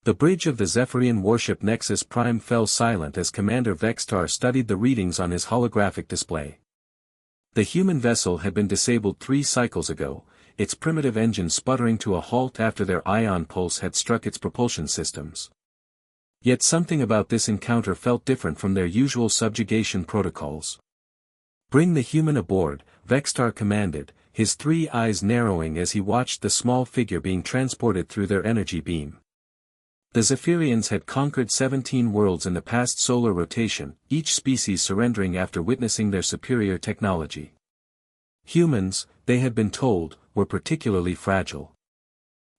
The bridge of the Zephyrian warship Nexus Prime fell silent as Commander Vextar studied the readings on his holographic display. The human vessel had been disabled 3 cycles ago, its primitive engine sputtering to a halt after their ion pulse had struck its propulsion systems. Yet something about this encounter felt different from their usual subjugation protocols. "Bring the human aboard," Vextar commanded, his 3 eyes narrowing as he watched the small figure being transported through their energy beam. The Zephyrians had conquered 17 worlds in the past solar rotation, each species surrendering after witnessing their superior technology. Humans, they had been told, were particularly fragile.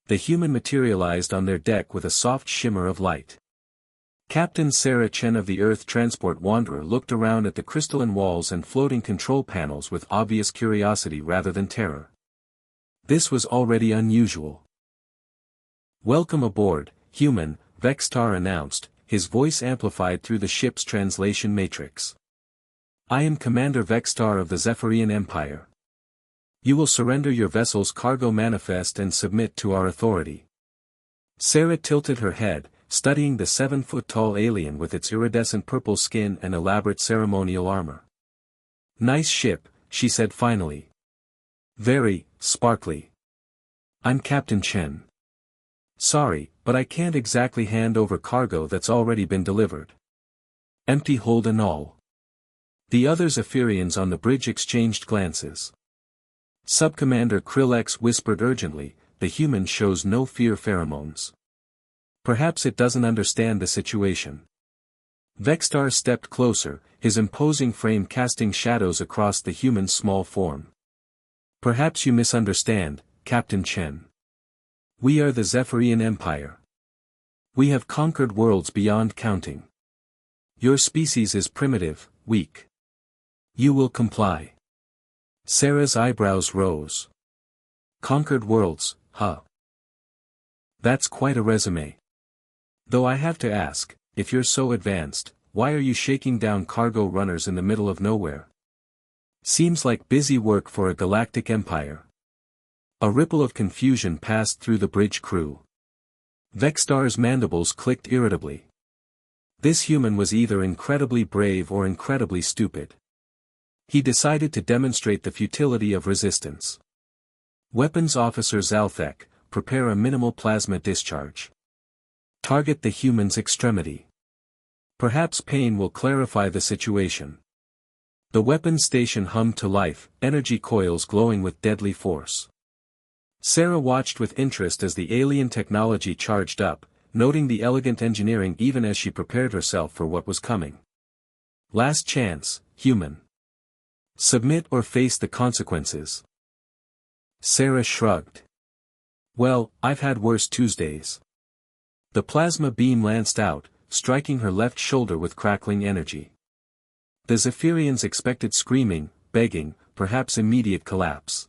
The human materialized on their deck with a soft shimmer of light. Captain Sarah Chen of the Earth Transport Wanderer looked around at the crystalline walls and floating control panels with obvious curiosity rather than terror. This was already unusual. "Welcome aboard, human," Vextar announced, his voice amplified through the ship's translation matrix. "I am Commander Vextar of the Zephyrian Empire. You will surrender your vessel's cargo manifest and submit to our authority." Sarah tilted her head, studying the 7-foot-tall alien with its iridescent purple skin and elaborate ceremonial armor. "Nice ship," she said finally. "Very, sparkly. I'm Captain Chen. Sorry, but I can't exactly hand over cargo that's already been delivered. Empty hold and all." The other Zephyrians on the bridge exchanged glances. Subcommander Krillex whispered urgently, "The human shows no fear pheromones. Perhaps it doesn't understand the situation." Vextar stepped closer, his imposing frame casting shadows across the human's small form. "Perhaps you misunderstand, Captain Chen. We are the Zephyrian Empire. We have conquered worlds beyond counting. Your species is primitive, weak. You will comply." Sarah's eyebrows rose. "Conquered worlds, huh? That's quite a resume. Though I have to ask, if you're so advanced, why are you shaking down cargo runners in the middle of nowhere? Seems like busy work for a galactic empire." A ripple of confusion passed through the bridge crew. Vextar's mandibles clicked irritably. This human was either incredibly brave or incredibly stupid. He decided to demonstrate the futility of resistance. "Weapons Officer Zalthek, prepare a minimal plasma discharge. Target the human's extremity. Perhaps pain will clarify the situation." The weapons station hummed to life, energy coils glowing with deadly force. Sarah watched with interest as the alien technology charged up, noting the elegant engineering even as she prepared herself for what was coming. "Last chance, human. Submit or face the consequences." Sarah shrugged. "Well, I've had worse Tuesdays." The plasma beam lanced out, striking her left shoulder with crackling energy. The Zephyrians expected screaming, begging, perhaps immediate collapse.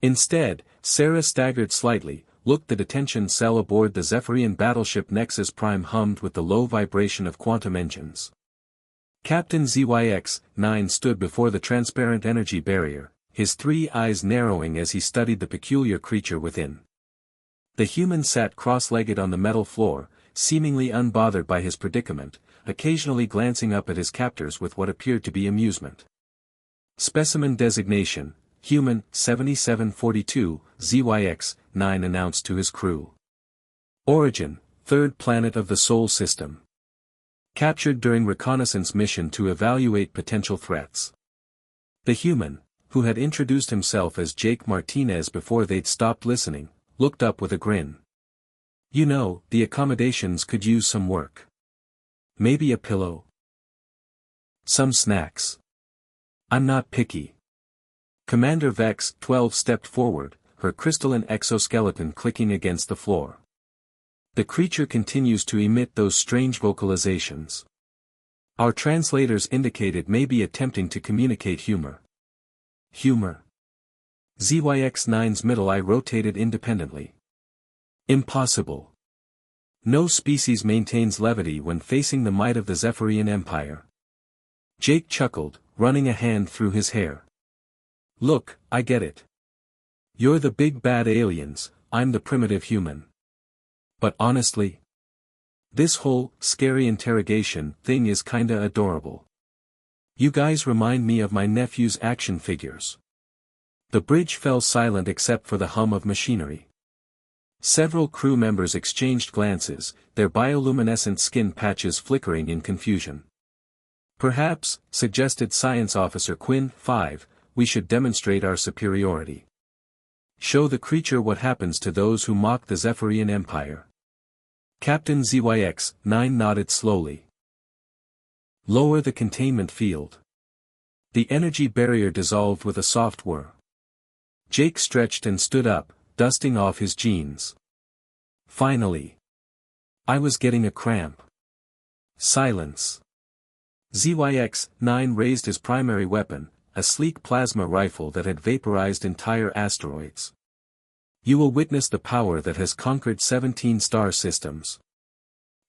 Instead, Sarah staggered slightly, looked. The detention cell aboard the Zephyrian battleship Nexus Prime hummed with the low vibration of quantum engines. Captain ZYX-9 stood before the transparent energy barrier, his 3 eyes narrowing as he studied the peculiar creature within. The human sat cross-legged on the metal floor, seemingly unbothered by his predicament, occasionally glancing up at his captors with what appeared to be amusement. "Specimen designation, Human 7742, ZYX-9 announced to his crew. Origin, 3rd planet of the Sol system. Captured during reconnaissance mission to evaluate potential threats." The human, who had introduced himself as Jake Martinez before they'd stopped listening, looked up with a grin. "You know, the accommodations could use some work. Maybe a pillow? Some snacks. I'm not picky." Commander Vex-12 stepped forward, her crystalline exoskeleton clicking against the floor. "The creature continues to emit those strange vocalizations. Our translators indicate it may be attempting to communicate humor." "Humor?" ZYX-9's middle eye rotated independently. "Impossible. No species maintains levity when facing the might of the Zephyrian Empire." Jake chuckled, running a hand through his hair. "Look, I get it. You're the big bad aliens, I'm the primitive human. But honestly, This whole, scary interrogation thing is kinda adorable. You guys remind me of my nephew's action figures. The bridge fell silent except for the hum of machinery. Several crew members exchanged glances, their bioluminescent skin patches flickering in confusion. Perhaps, suggested Science Officer Quinn, 5, we should demonstrate our superiority. Show the creature what happens to those who mock the Zephyrian Empire. Captain ZYX-9 nodded slowly. Lower the containment field. The energy barrier dissolved with a soft whir. Jake stretched and stood up, dusting off his jeans. Finally. I was getting a cramp. Silence. ZYX-9 raised his primary weapon, a sleek plasma rifle that had vaporized entire asteroids. You will witness the power that has conquered 17 star systems.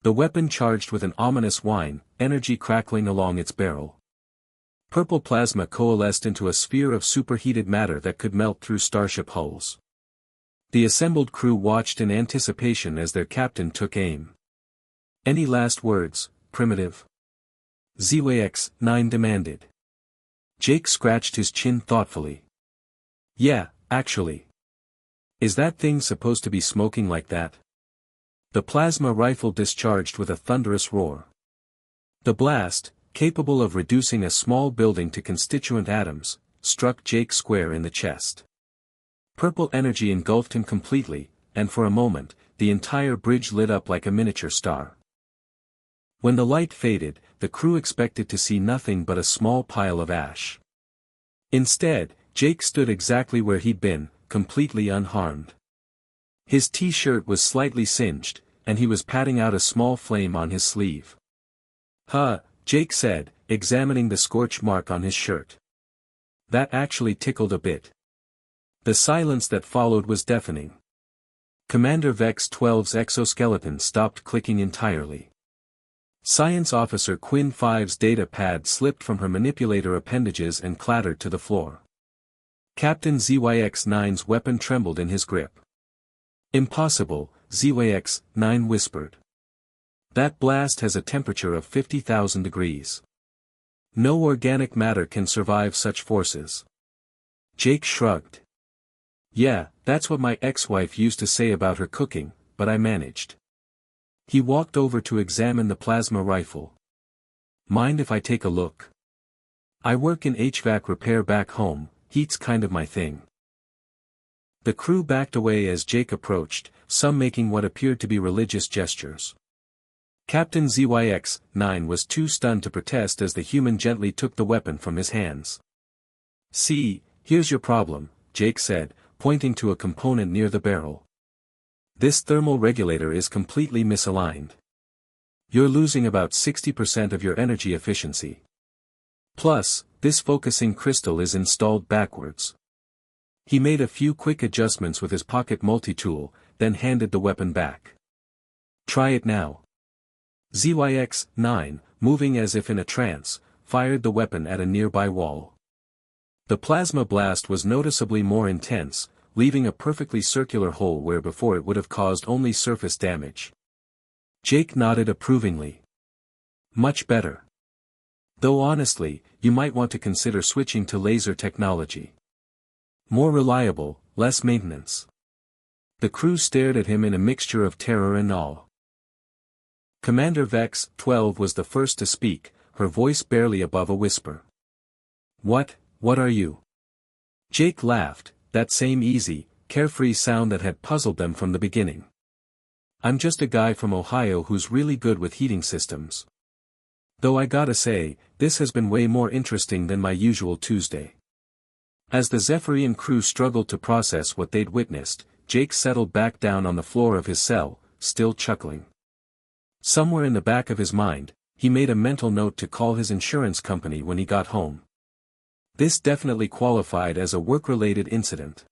The weapon charged with an ominous whine, energy crackling along its barrel. Purple plasma coalesced into a sphere of superheated matter that could melt through starship hulls. The assembled crew watched in anticipation as their captain took aim. Any last words, Primitive? ZYX-9 demanded. Jake scratched his chin thoughtfully. Yeah, actually. Is that thing supposed to be smoking like that? The plasma rifle discharged with a thunderous roar. The blast, capable of reducing a small building to constituent atoms, struck Jake square in the chest. Purple energy engulfed him completely, and for a moment, the entire bridge lit up like a miniature star. When the light faded, the crew expected to see nothing but a small pile of ash. Instead, Jake stood exactly where he'd been, completely unharmed. His t-shirt was slightly singed, and he was patting out a small flame on his sleeve. Huh, Jake said, examining the scorch mark on his shirt. That actually tickled a bit. The silence that followed was deafening. Commander Vex-12's exoskeleton stopped clicking entirely. Science Officer Quinn 5's data pad slipped from her manipulator appendages and clattered to the floor. Captain ZYX-9's weapon trembled in his grip. Impossible, ZYX-9 whispered. That blast has a temperature of 50,000 degrees. No organic matter can survive such forces. Jake shrugged. Yeah, that's what my ex-wife used to say about her cooking, but I managed. He walked over to examine the plasma rifle. Mind if I take a look? I work in HVAC repair back home, heat's kind of my thing. The crew backed away as Jake approached, some making what appeared to be religious gestures. Captain ZYX-9 was too stunned to protest as the human gently took the weapon from his hands. See, here's your problem, Jake said, pointing to a component near the barrel. This thermal regulator is completely misaligned. You're losing about 60% of your energy efficiency. Plus, this focusing crystal is installed backwards. He made a few quick adjustments with his pocket multi-tool, then handed the weapon back. Try it now. ZYX-9, moving as if in a trance, fired the weapon at a nearby wall. The plasma blast was noticeably more intense, leaving a perfectly circular hole where before it would have caused only surface damage. Jake nodded approvingly. Much better. Though honestly, you might want to consider switching to laser technology. More reliable, less maintenance. The crew stared at him in a mixture of terror and awe. Commander Vex-12 was the first to speak, her voice barely above a whisper. What are you? Jake laughed, that same easy, carefree sound that had puzzled them from the beginning. I'm just a guy from Ohio who's really good with heating systems. Though I gotta say, this has been way more interesting than my usual Tuesday. As the Zephyrian crew struggled to process what they'd witnessed, Jake settled back down on the floor of his cell, still chuckling. Somewhere in the back of his mind, he made a mental note to call his insurance company when he got home. This definitely qualified as a work-related incident.